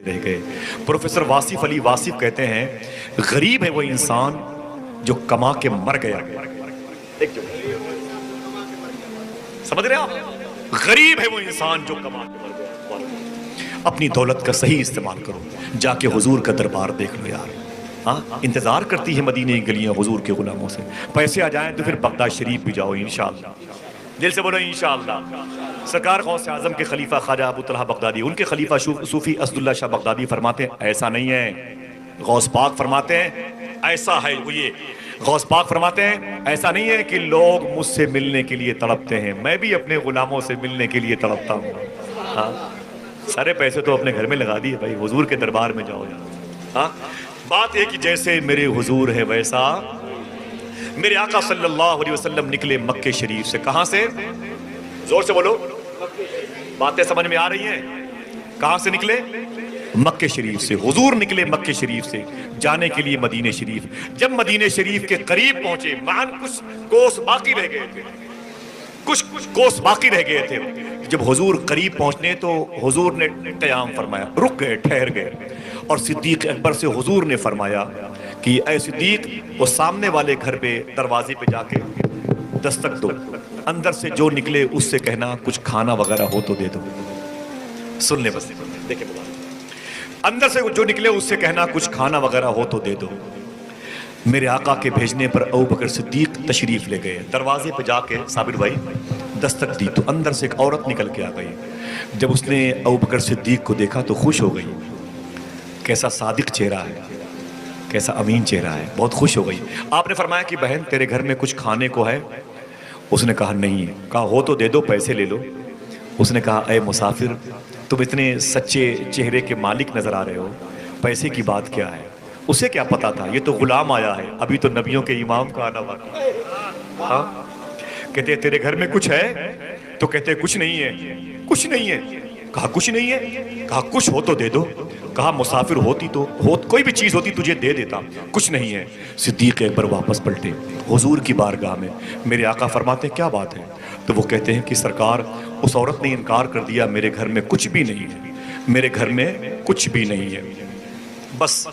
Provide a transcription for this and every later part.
رہ گئے۔ پروفیسر واصف علی واصف کہتے ہیں غریب ہے وہ انسان جو کما کے مر گیا۔ سمجھ رہے آپ؟ غریب ہے وہ انسان جو کما کے مر گیا۔ اپنی دولت کا صحیح استعمال کرو، جا کے حضور کا دربار دیکھ لو یار۔ ہاں انتظار کرتی ہے مدینے کی گلیاں حضور کے غلاموں سے، پیسے آ جائیں تو پھر بغداد شریف بھی جاؤ انشاءاللہ۔ دل سے بولو انشاءاللہ۔ سرکار غوث اعظم کے خلیفہ خواجہ ابو طلحہ بغدادی، ان کے خلیفہ صوفی اسداللہ شاہ بغدادی فرماتے ہیں ایسا نہیں ہے۔ غوث پاک فرماتے ہیں ایسا ہے، وہ یہ غوث پاک فرماتے ہیں ایسا نہیں ہے کہ لوگ مجھ سے ملنے کے لیے تڑپتے ہیں، میں بھی اپنے غلاموں سے ملنے کے لیے تڑپتا ہوں۔ ہاں سارے پیسے تو اپنے گھر میں لگا دیے بھائی، حضور کے دربار میں جاؤ یار۔ ہاں بات یہ کہ جیسے میرے حضور ہے ویسا میرے آقا صلی اللہ علیہ وسلم نکلے مکے شریف سے۔ کہاں سے؟ زور سے بولو، باتیں سمجھ میں آ رہی ہیں؟ کہاں سے نکلے؟ مکے شریف سے۔ حضور نکلے مکے شریف سے جانے کے لیے مدینے شریف۔ جب مدینے شریف کے قریب پہنچے، مان کچھ کوس باقی رہ گئے تھے، کچھ کوس باقی رہ گئے تھے۔ جب حضور قریب پہنچنے تو حضور نے قیام فرمایا، رک گئے، ٹھہر گئے، اور صدیق اکبر سے حضور نے فرمایا کہ اے صدیق وہ سامنے والے گھر پہ دروازے پہ جا کے دستک دو، اندر سے جو نکلے اس سے کہنا کچھ کھانا وغیرہ ہو تو دے دو۔ سن لے بس، دیکھیں اندر سے جو نکلے اس سے کہنا کچھ کھانا وغیرہ ہو تو دے دو۔ میرے آقا کے بھیجنے پر ابوبکر صدیق تشریف لے گئے، دروازے پہ جا کے صابر بھائی دستک دی تو اندر سے ایک عورت نکل کے آ گئی۔ جب اس نے ابوبکر صدیق کو دیکھا تو خوش ہو گئی، کیسا صادق چہرہ ہے، کیسا امین چہرہ ہے، بہت خوش ہو گئی۔ آپ نے فرمایا کہ بہن تیرے گھر میں کچھ کھانے کو ہے؟ اس نے کہا نہیں ہے۔ کہا ہو تو دے دو، پیسے لے لو۔ اس نے کہا اے مسافر تم اتنے سچے چہرے کے مالک نظر آ رہے ہو، پیسے کی بات کیا ہے؟ اسے کیا پتا تھا، یہ تو غلام آیا ہے، ابھی تو نبیوں کے امام کا آنا باقی ہے۔ ہاں کہتے تیرے گھر میں کچھ ہے؟ تو کہتے کچھ نہیں ہے، کچھ نہیں ہے۔ کہا کچھ نہیں ہے؟ کہا کچھ ہو تو دے دو۔ کہا مسافر ہوتی تو کوئی بھی چیز ہوتی تجھے دے دیتا، کچھ نہیں ہے۔ صدیق اکبر واپس پلٹے حضور کی بارگاہ میں، میرے آقا فرماتے ہیں کیا بات ہے؟ تو وہ کہتے ہیں کہ سرکار اس عورت نے انکار کر دیا، میرے گھر میں کچھ بھی نہیں ہے، میرے گھر میں کچھ بھی نہیں ہے بس۔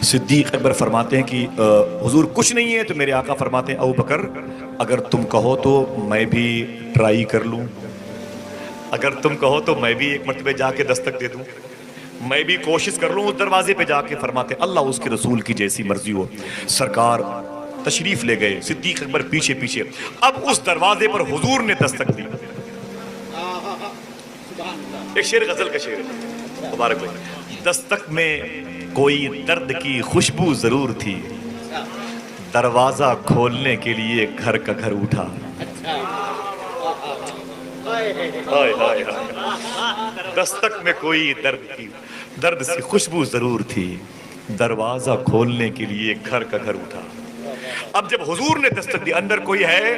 صدیق اکبر فرماتے ہیں کہ حضور کچھ نہیں ہے، تو میرے آقا فرماتے ہیں ابوبکر اگر تم کہو تو میں بھی ٹرائی کر لوں، اگر تم کہو تو میں بھی ایک مرتبہ جا کے دستک دے دوں، میں بھی کوشش کر لوں اس دروازے پہ جا کے۔ فرماتے اللہ اس کے رسول کی جیسی مرضی ہو۔ سرکار تشریف لے گئے، صدیق اکبر پیچھے پیچھے۔ اب اس دروازے پر حضور نے دستک دی۔ ایک شعر غزل کا شعر ہے، مبارک بھائی۔ دستک میں کوئی درد کی خوشبو ضرور تھی، دروازہ کھولنے کے لیے گھر کا گھر اٹھا۔ دستک میں کوئی درد سی خوشبو ضرور تھی، دروازہ کھولنے کے لیے گھر کا گھر اٹھا۔ اب جب حضور نے دستک دی اندر کوئی ہے،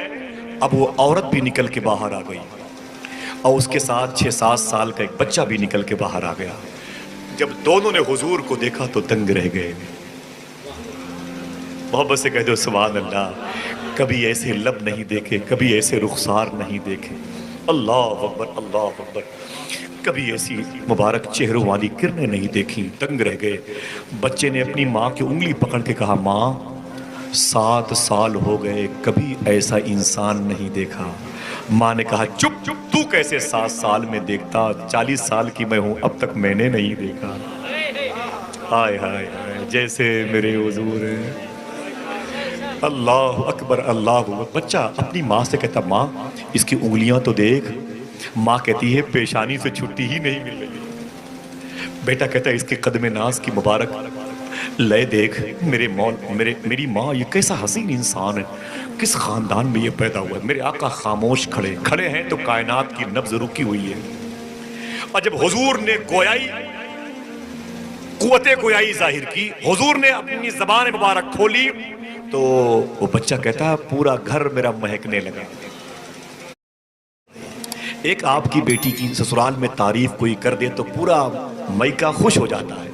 اب وہ عورت بھی نکل کے باہر آ گئی اور اس کے ساتھ 6-7 سال کا ایک بچہ بھی نکل کے باہر آ گیا۔ جب دونوں نے حضور کو دیکھا تو دنگ رہ گئے۔ محبت سے کہہ دو سبحان اللہ، کبھی ایسے لب نہیں دیکھے، کبھی ایسے رخسار نہیں دیکھے، اللہ اکبر اللہ اکبر، کبھی ایسی مبارک چہروں والی کرنیں نہیں دیکھی، دنگ رہ گئے۔ بچے نے اپنی ماں کی انگلی پکڑ کے کہا ماں 7 سال ہو گئے کبھی ایسا انسان نہیں دیکھا۔ ماں نے کہا چپ چپ، تو کیسے 7 سال میں دیکھتا، 40 سال کی میں ہوں اب تک میں نے نہیں دیکھا۔ ہائے ہائے ہائے جیسے میرے حضور ہیں، اللہ اکبر اللہ اکبر۔ بچہ اپنی ماں سے کہتا ماں اس کی انگلیاں تو دیکھ، ماں کہتی ہے پیشانی سے چھٹی ہی نہیں مل رہی۔ بیٹا کہتا ہے اس کے قدم ناز کی مبارک لے دیکھ، میری ماں یہ کیسا حسین انسان ہے، کس خاندان میں یہ پیدا ہوا ہے۔ میرے آقا خاموش کھڑے ہیں تو کائنات کی نبض رکی ہوئی ہے۔ اور جب حضور نے گویائی، قوت گویائی ظاہر کی، حضور نے اپنی زبان مبارک کھولی تو وہ بچہ کہتا ہے پورا گھر میرا مہکنے لگا۔ ایک آپ کی بیٹی کی سسرال میں تعریف کوئی کر دے تو پورا مائکہ خوش ہو جاتا ہے،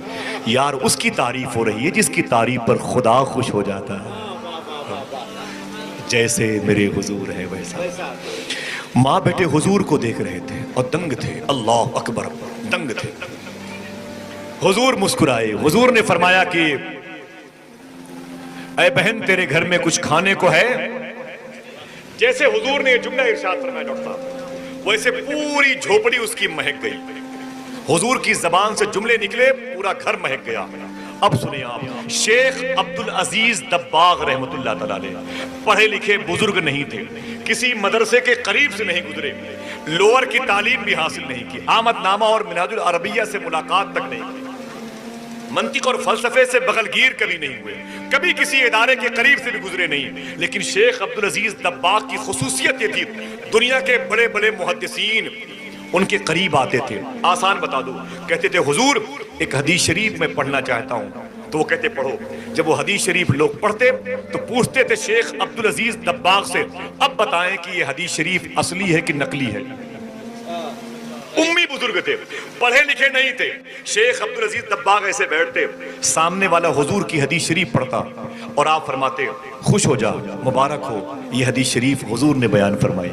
یار اس کی تعریف ہو رہی ہے جس کی تعریف پر خدا خوش ہو جاتا ہے۔ جیسے میرے حضور ہے ویسا۔ ماں بیٹے حضور کو دیکھ رہے تھے اور دنگ تھے، اللہ اکبر، دنگ تھے۔ حضور مسکرائے، حضور نے فرمایا کہ اے بہن تیرے گھر میں کچھ کھانے کو ہے؟ جیسے حضور نے یہ جملہ ارشاد فرمایا ڈاکٹر صاحب، ویسے پوری جھوپڑی اس کی مہک گئی۔ حضور کی زبان سے جملے نکلے، پورا گھر مہک گیا۔ اب سنیں آپ، شیخ عبدالعزیز دباغ رحمت اللہ تعالیٰ علیہ پڑھے لکھے بزرگ نہیں تھے، کسی مدرسے کے قریب سے نہیں گزرے، لوور کی تعلیم بھی حاصل نہیں کی، آمد نامہ اور منہاج العربیہ سے ملاقات تک نہیں کی، منطق اور فلسفے سے بغل گیر کبھی نہیں ہوئے، کبھی کسی ادارے کے قریب سے بھی گزرے نہیں۔ لیکن شیخ عبدالعزیز دباغ کی خصوصیت یہ تھی، دنیا کے بڑے بڑے محدثین ان کے قریب آتے تھے۔ آسان بتا دو، کہتے تھے حضور ایک حدیث شریف میں پڑھنا چاہتا ہوں، تو وہ کہتے پڑھو۔ جب وہ حدیث شریف لوگ پڑھتے تو پوچھتے تھے شیخ عبدالعزیز دباغ سے، اب بتائیں کہ یہ حدیث شریف اصلی ہے کہ نقلی ہے؟ امی بزرگ تھے، پڑھے لکھے نہیں تھے۔ شیخ عبدالعزیز دباغ ایسے بیٹھتے، سامنے والا حضور کی حدیث شریف پڑھتا اور آپ فرماتے خوش ہو جا، مبارک ہو، یہ حدیث شریف حضور نے بیان فرمائی۔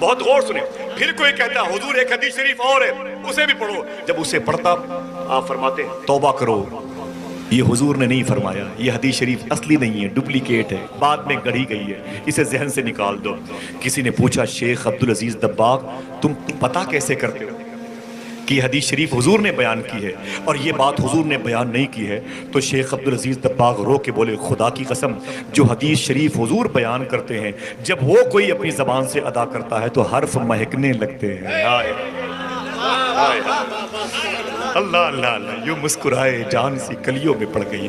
بہت غور سنیں۔ پھر کوئی کہتا حضور ایک حدیث شریف اور ہے، اسے بھی پڑھو۔ جب اسے پڑھتا آپ فرماتے توبہ کرو، یہ حضور نے نہیں فرمایا، یہ حدیث شریف اصلی نہیں ہے، ڈپلیکیٹ ہے، بعد میں گڑھی گئی ہے، اسے ذہن سے نکال دو۔ کسی نے پوچھا شیخ عبدالعزیز دباغ تم پتہ کیسے کرتے ہو کہ یہ حدیث شریف حضور نے بیان کی ہے اور یہ بات حضور نے بیان نہیں کی ہے؟ تو شیخ عبدالعزیز دباغ رو کے بولے خدا کی قسم، جو حدیث شریف حضور بیان کرتے ہیں جب وہ کوئی اپنی زبان سے ادا کرتا ہے تو حرف مہکنے لگتے ہیں۔ اللہ اللہ اللہ، یوں مسکرائے جان سی کلیوں میں پڑ گئی،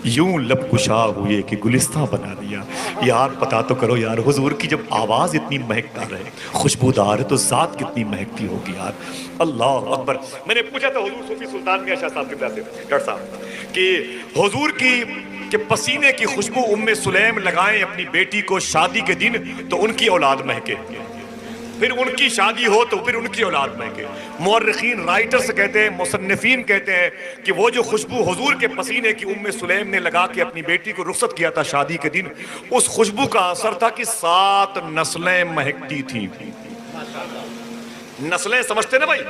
یوں لب کشا ہوئے کہ گلستہ بنا دیا۔ یار پتا تو کرو یار، حضور کی جب آواز اتنی مہکدار ہے، خوشبودار ہے، تو ذات کتنی مہکتی ہوگی یار۔ اللہ اکبر۔ میں نے پوچھا تھا حضور صوفی سلطان میاں شاہ صاحب کے پاس سے، ڈاکٹر صاحب، کہ حضور کی پسینے کی خوشبو ام سلیم لگائیں اپنی بیٹی کو شادی کے دن تو ان کی اولاد مہکے، پھر ان کی شادی ہو تو پھر ان کی اولاد مہکے۔ مورخین رائٹرز کہتے ہیں، مصنفین کہتے ہیں کہ وہ جو خوشبو حضور کے پسینے کی ام سلیم نے لگا کے اپنی بیٹی کو رخصت کیا تھا شادی کے دن، اس خوشبو کا اثر تھا کہ 7 نسلیں مہکتی تھیں۔ نسلیں سمجھتے نا بھائی؟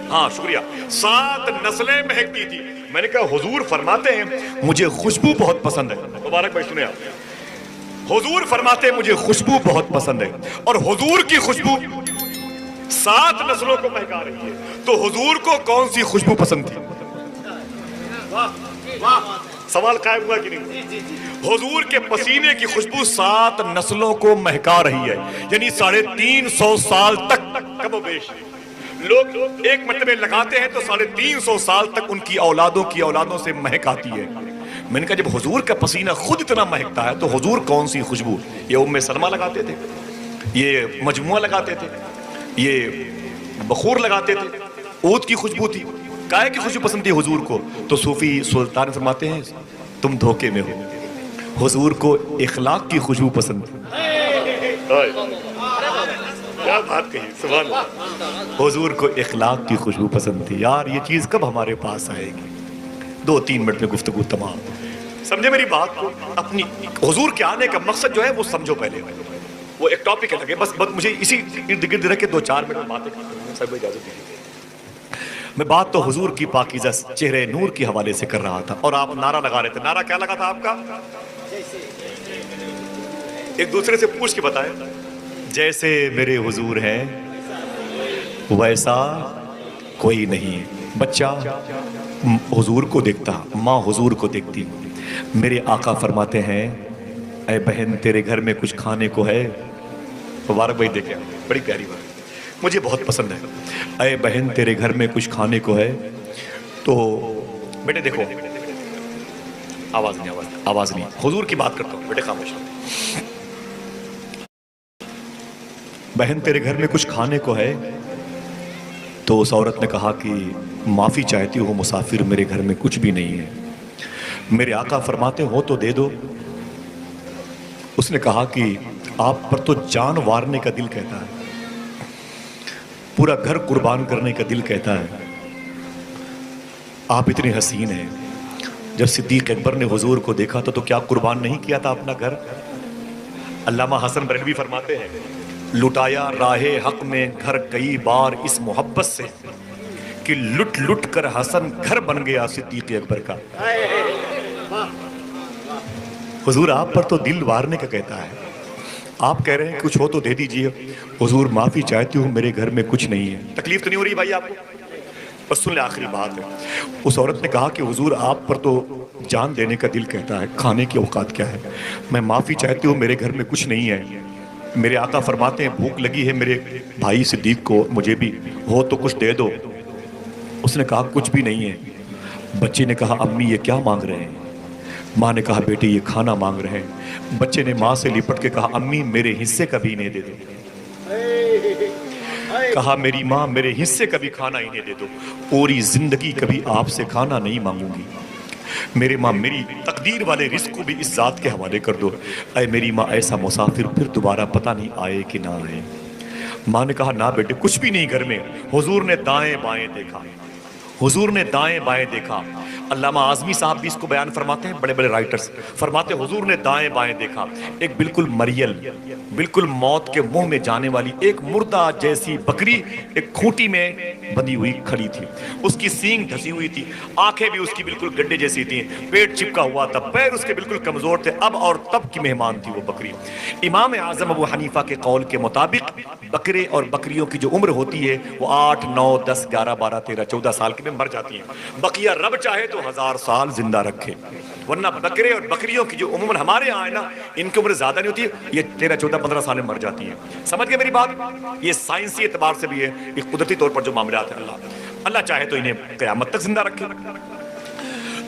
ہاں شکریہ، 7 نسلیں مہکتی تھی۔ میں نے کہا حضور فرماتے ہیں مجھے خوشبو بہت پسند ہے، مبارک بھائی سنیں آپ، حضور فرماتے ہیں مجھے خوشبو بہت پسند ہے، اور حضور کی خوشبو 7 نسلوں کو مہکا رہی ہے، تو حضور کو کون سی خوشبو پسند تھی؟ سوال قائم ہوا کہ نہیں؟ حضور کے پسینے کی خوشبو 7 نسلوں کو مہکا رہی ہے، یعنی 350 سال تک کم و بیش لوگ ایک مرتبہ لگاتے ہیں تو 350 سال تک ان کی اولادوں کی اولادوں سے مہک آتی ہے۔ میں نے کہا جب حضور کا پسینہ خود اتنا مہکتا ہے تو حضور کون سی خوشبو؟ یہ ام سلمہ لگاتے تھے، یہ مجموعہ لگاتے تھے، یہ بخور لگاتے تھے، عود کی خوشبو تھی، کائے کی خوشبو پسند تھی حضور کو؟ تو صوفی سلطان فرماتے ہیں تم دھوکے میں ہو، حضور کو اخلاق کی خوشبو پسند تھی۔ کیا بات کہی، سبحان اللہ، حضور کو اخلاق کی خوشبو پسند تھی۔ یار یہ چیز کب ہمارے پاس آئے گی؟ 2-3 منٹ میں گفتگو تمام۔ سمجھے میری بات کو؟ اپنی حضور کے آنے کا مقصد جو ہے وہ سمجھو پہلے، وہ ایک ٹاپک ہے لگے، بس مجھے اسی ارد گرد رہ کے 2-4 منٹ باتیں کریں، سب اجازت دیجیے۔ میں بات تو حضور کی پاکیزہ چہرے نور کے حوالے سے کر رہا تھا اور آپ نعرہ لگا رہے تھے۔ نعرہ کیا لگا تھا آپ کا؟ ایک دوسرے سے پوچھ کے بتائیں، جیسے میرے حضور ہیں ویسا کوئی نہیں۔ بچہ حضور کو دیکھتا، ماں حضور کو دیکھتی۔ میرے آقا فرماتے ہیں اے بہن تیرے گھر میں کچھ کھانے کو ہے؟ مبارک بھائی دیکھیں، بڑی پیاری بات، مجھے بہت پسند ہے۔ اے بہن تیرے گھر میں کچھ کھانے کو ہے؟ تو بیٹے دیکھو، آواز نہیں، حضور کی بات کرتا ہوں، بیٹے خاموش۔ بہن تیرے گھر میں کچھ کھانے کو ہے؟ تو اس عورت نے کہا کہ معافی چاہتی ہوں مسافر، میرے گھر میں کچھ بھی نہیں ہے۔ میرے آقا فرماتے ہو تو دے دو۔ اس نے کہا کہ آپ پر تو جان وارنے کا دل کہتا ہے، پورا گھر قربان کرنے کا دل کہتا ہے، آپ اتنے حسین ہیں۔ جب صدیق اکبر نے حضور کو دیکھا تو کیا قربان نہیں کیا تھا اپنا گھر؟ علامہ حسن بریلوی فرماتے ہیں لٹایا راہ حق میں گھر کئی بار اس محبت سے کہ لٹ لٹ کر حسن گھر بن گیا صدیق اکبر کا۔ حضور آپ پر تو دل وارنے کا کہتا ہے، آپ کہہ رہے ہیں کچھ ہو تو دے دیجئے۔ حضور معافی چاہتی ہوں، میرے گھر میں کچھ نہیں ہے۔ تکلیف تو نہیں ہو رہی بھائی آپ کو؟ بس سن لیں آخری بات ہے۔ اس عورت نے کہا کہ حضور آپ پر تو جان دینے کا دل کہتا ہے، کھانے کی اوقات کیا ہے؟ میں معافی چاہتی ہوں، میرے گھر میں کچھ نہیں ہے۔ میرے آقا فرماتے ہیں بھوک لگی ہے میرے بھائی صدیق کو، مجھے بھی ہو تو کچھ دے دو۔ اس نے کہا کچھ بھی نہیں ہے۔ بچے نے کہا امی یہ کیا مانگ رہے ہیں؟ ماں نے کہا بیٹے یہ کھانا مانگ رہے ہیں۔ بچے نے ماں سے لپٹ کے کہا امی میرے حصے کا بھی انہیں دے دو۔ کہا میری ماں میرے حصے کا بھی کھانا انہیں دے دو، پوری زندگی کبھی آپ سے کھانا نہیں مانگوں گی۔ میرے ماں میری تقدیر والے رزق کو بھی اس ذات کے حوالے کر دو۔ اے میری ماں ایسا مسافر پھر دوبارہ پتہ نہیں آئے کہ نہ آئے۔ ماں نے کہا نہ بیٹے کچھ بھی نہیں گھر میں۔ حضور نے دائیں بائیں دیکھا، حضور نے دائیں بائیں دیکھا۔ علامہ اعظمی صاحب بھی اس کو بیان فرماتے ہیں، بڑے بڑے رائٹرز فرماتے ہیں حضور نے دائیں بائیں دیکھا، ایک بالکل مریل، بالکل موت کے منہ میں جانے والی ایک مردہ جیسی بکری ایک کھوٹی میں بندھی ہوئی کھڑی تھی۔ اس کی سینگ دھسی ہوئی تھی، آنکھیں بھی اس کی بالکل گڈے جیسی تھیں، پیٹ چپکا ہوا تھا، پیر اس کے بالکل کمزور تھے، اب اور تب کی مہمان تھی وہ بکری۔ امام اعظم ابو حنیفہ کے قول کے مطابق بکرے اور بکریوں کی جو عمر ہوتی ہے وہ 8 9 10 11 12 13 14 سال کے میں مر جاتی ہیں۔ بقیہ رب چاہے تو 1000 سال زندہ رکھے، ورنہ بکرے اور بکریوں کی جو عموماً ہمارے یہاں ہے نا ان کی عمر زیادہ نہیں ہوتی ہے، یہ 13 14 15 سال میں مر جاتی ہیں۔ سمجھ گئے میری بات؟ یہ سائنسی اعتبار سے بھی ہے، یہ قدرتی طور پر جو معاملات ہیں اللہ چاہے تو انہیں قیامت تک زندہ رکھے۔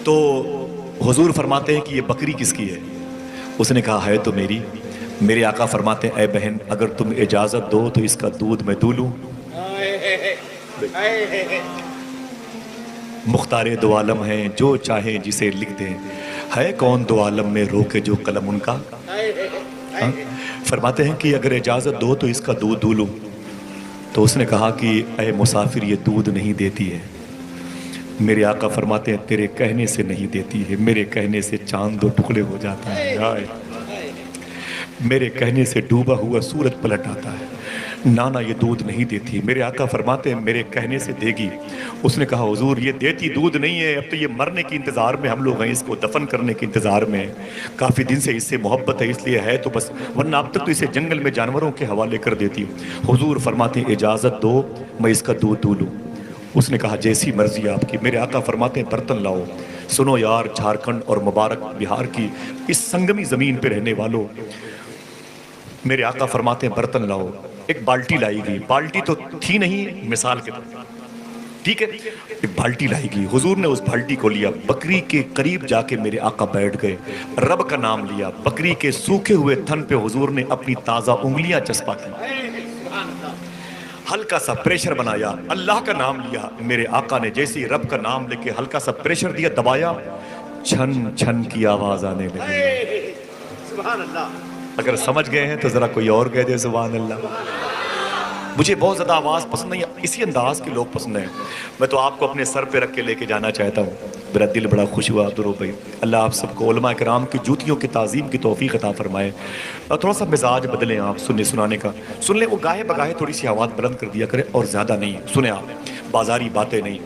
تو حضور فرماتے ہیں کہ یہ بکری کس کی ہے؟ اس نے کہا ہے تو میری۔ میرے آقا فرماتے ہیں اے بہن اگر تم اجازت دو تو اس کا دودھ میں دولوں۔ مختار دو عالم ہیں جو چاہیں جسے لکھ دیں، ہے کون دو عالم میں روکے جو قلم ان کا؟ فرماتے ہیں کہ اگر اجازت دو تو اس کا دودھ دولوں۔ تو اس نے کہا کہ اے مسافر یہ دودھ نہیں دیتی ہے۔ میرے آقا فرماتے ہیں تیرے کہنے سے نہیں دیتی ہے، میرے کہنے سے چاند دو ٹکڑے ہو جاتا ہے، میرے کہنے سے ڈوبا ہوا سورج پلٹ آتا ہے۔ نانا یہ دودھ نہیں دیتی۔ میرے آقا فرماتے ہیں میرے کہنے سے دے گی۔ اس نے کہا حضور یہ دیتی دودھ نہیں ہے، اب تو یہ مرنے کی انتظار میں ہم لوگ ہیں، اس کو دفن کرنے کی انتظار میں، کافی دن سے اس سے محبت ہے اس لیے ہے تو بس، ورنہ اب تک تو اسے جنگل میں جانوروں کے حوالے کر دیتی ہوں۔ حضور فرماتے ہیں اجازت دو میں اس کا دودھ دولوں۔ اس نے کہا جیسی مرضی آپ کی۔ میرے آقا فرماتے ہیں برتن لاؤ۔ سنو یار جھارکھنڈ اور مبارک بہار کی اس سنگمی زمین پہ رہنے والوں، میرے آقا فرماتے ہیں برتن لاؤ۔ ایک بالٹی لائی گئی، بالٹی تو تھی نہیں مثال کے طور پر، ٹھیک ہے، ایک بالٹی لائی گئی۔ حضور نے اس بالٹی کو لیا، بکری کے قریب جا کے میرے آقا بیٹھ گئے، رب کا نام لیا، بکری کے سوکھے ہوئے تھن پہ حضور نے اپنی تازہ انگلیاں چسپا کی، ہلکا سا پریشر بنایا، اللہ کا نام لیا۔ میرے آقا نے جیسے رب کا نام لے کے ہلکا سا پریشر دیا، دبایا، چھن چھن کی آواز آنے لگی۔ سبحان اللہ۔ اگر سمجھ گئے ہیں تو ذرا کوئی اور کہہ دے سبحان اللہ۔ مجھے بہت زیادہ آواز پسند نہیں، اسی انداز کے لوگ پسند ہیں۔ میں تو آپ کو اپنے سر پہ رکھ کے لے کے جانا چاہتا ہوں۔ میرا دل بڑا خوش ہوا عبدالرؤف بھائی، اللہ آپ سب کو علماء کرام کی جوتیوں کی تعظیم کی توفیق عطا فرمائے۔ اور تھوڑا سا مزاج بدلیں آپ سننے سنانے کا، سن لیں، وہ گاہے بگاہے تھوڑی سی آواز بلند کر دیا کرے اور زیادہ نہیں، سنیں آپ، بازاری باتیں نہیں۔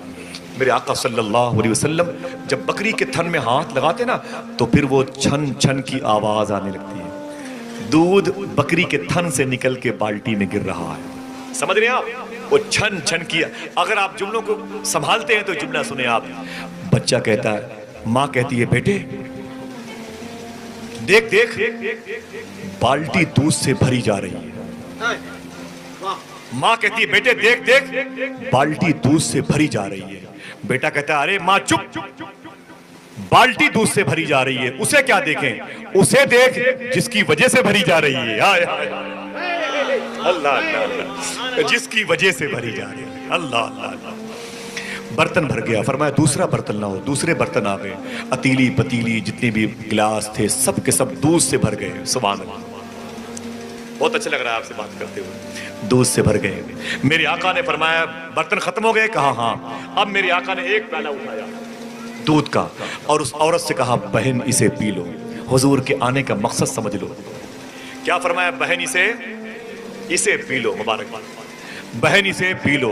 میرے آقا صلی اللہ علیہ وسلم جب بکری کے تھن میں ہاتھ لگاتے نا تو پھر وہ چھن چھن کی آواز آنے لگتی ہے، دودھ بکری کے تھن سے نکل کے بالٹی میں گر رہا ہے۔ سمجھ رہے ہیں آپ؟ وہ چھن چھن کیا۔ اگر آپ جملوں کو سنبھالتے ہیں تو جملہ سنیں آپ۔ بچہ کہتا ہے، ماں کہتی ہے بیٹے دیکھ دیکھ بالٹی دودھ سے بھری جا رہی ہے۔ ماں کہتی ہے بیٹے دیکھ دیکھ بالٹی دودھ سے بھری جا رہی ہے۔ بیٹا کہتا ہے ارے ماں چپ، بالٹی دودھ سے بھری جا رہی ہے، اسے کیا دیکھیں، اسے دیکھ جس کی وجہ سے بھری جا رہی ہے۔ اللہ اللہ، جس کی وجہ سے بھری جا رہی ہے۔ اللہ اللہ اللہ۔ برتن بھر گیا، فرمایا دوسرا برتن لاؤ۔ دوسرے برتن آ گئے، پتیلی پتیلی جتنے بھی گلاس تھے سب کے سب دودھ سے بھر گئے۔ سبحان اللہ، بہت اچھا لگ رہا ہے آپ سے بات کرتے ہوئے، دودھ سے بھر گئے۔ میرے آقا نے فرمایا برتن ختم ہو گئے؟ کہا ہاں۔ اب میرے آقا نے ایک پیالہ اٹھایا دودھ کا اور اس عورت سے کہا بہن اسے پی لو۔ حضور کے آنے کا مقصد سمجھ لو، کیا فرمایا؟ بہن اسے پی لو، مبارک بہن اسے پی لو۔